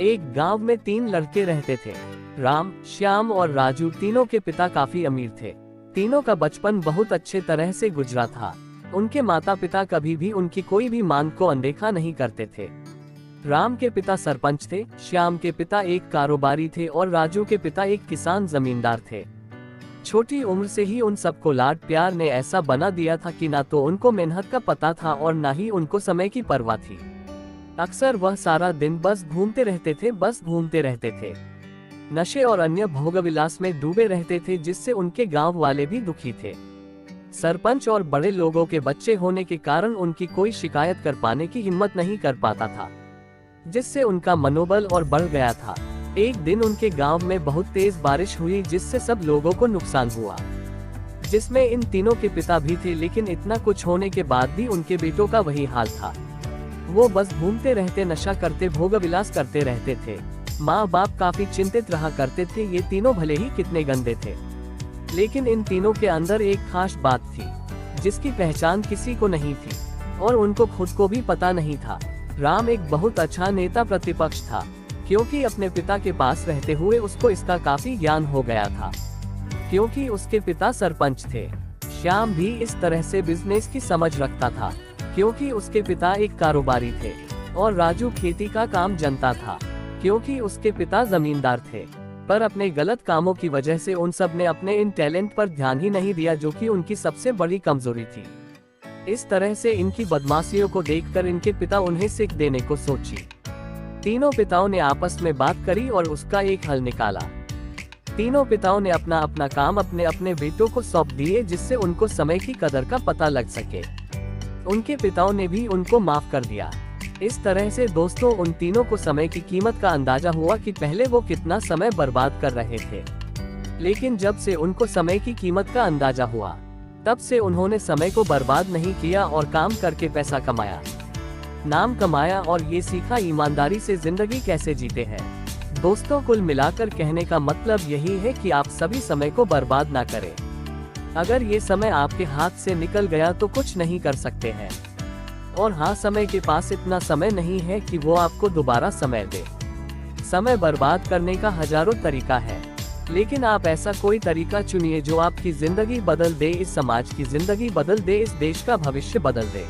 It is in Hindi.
एक गांव में 3 लड़के रहते थे। राम, श्याम और राजू। तीनों के पिता काफी अमीर थे। तीनों का बचपन बहुत अच्छे तरह से गुजरा था। उनके माता पिता कभी भी उनकी कोई भी मांग को अनदेखा नहीं करते थे। राम के पिता सरपंच थे, श्याम के पिता एक कारोबारी थे और राजू के पिता एक किसान जमींदार थे। छोटी उम्र से ही उन सबको लाड प्यार ने ऐसा बना दिया था कि ना तो उनको मेहनत का पता था और ना ही उनको समय की परवाह थी। अक्सर वह सारा दिन बस घूमते रहते थे। नशे और अन्य भोगविलास में डूबे रहते थे, जिससे उनके गांव वाले भी दुखी थे। सरपंच और बड़े लोगों के बच्चे होने के कारण उनकी कोई शिकायत कर पाने की हिम्मत नहीं कर पाता था, जिससे उनका मनोबल और बढ़ गया था। एक दिन उनके गांव में बहुत तेज बारिश हुई, जिससे सब लोगों को नुकसान हुआ, जिसमें इन तीनों के पिता भी थे। लेकिन इतना कुछ होने के बाद भी उनके बेटों का वही हाल था। वो बस घूमते रहते, नशा करते, भोगविलास करते रहते थे। माँ बाप काफी चिंतित रहा करते थे। ये तीनों भले ही कितने गंदे थे, लेकिन इन तीनों के अंदर एक खास बात थी, जिसकी पहचान किसी को नहीं थी और उनको खुद को भी पता नहीं था। राम एक बहुत अच्छा नेता प्रतिपक्ष था, क्योंकि अपने पिता के पास रहते हुए उसको इसका काफी ज्ञान हो गया था, क्योंकि उसके पिता सरपंच थे। श्याम भी इस तरह से बिजनेस की समझ रखता था, क्योंकि उसके पिता एक कारोबारी थे। और राजू खेती का काम जानता था, क्योंकि उसके पिता जमींदार थे। पर अपने गलत कामों की वजह से उन सब ने अपने इन टैलेंट पर ध्यान ही नहीं दिया, जो कि उनकी सबसे बड़ी कमजोरी थी। इस तरह से इनकी बदमाशियों को देखकर इनके पिता उन्हें सीख देने को सोची। तीनों पिताओं ने आपस में बात करी और उसका एक हल निकाला। तीनों पिताओं ने अपना अपना काम अपने अपने बेटों को सौंप दिए, जिससे उनको समय की कदर का पता लग सके। उनके पिताओं ने भी उनको माफ कर दिया। इस तरह से दोस्तों, उन तीनों को समय की कीमत का अंदाजा हुआ कि पहले वो कितना समय बर्बाद कर रहे थे। लेकिन जब से उनको समय की कीमत का अंदाजा हुआ, तब से उन्होंने समय को बर्बाद नहीं किया और काम करके पैसा कमाया, नाम कमाया और ये सीखा ईमानदारी से जिंदगी कैसे जीते हैं। दोस्तों, कुल मिलाकर कहने का मतलब यही है कि आप सभी समय को बर्बाद ना करें। अगर ये समय आपके हाथ से निकल गया तो कुछ नहीं कर सकते हैं। और हाँ, समय के पास इतना समय नहीं है कि वो आपको दोबारा समय दे। समय बर्बाद करने का हजारों तरीका है, लेकिन आप ऐसा कोई तरीका चुनिए जो आपकी जिंदगी बदल दे, इस समाज की जिंदगी बदल दे, इस देश का भविष्य बदल दे।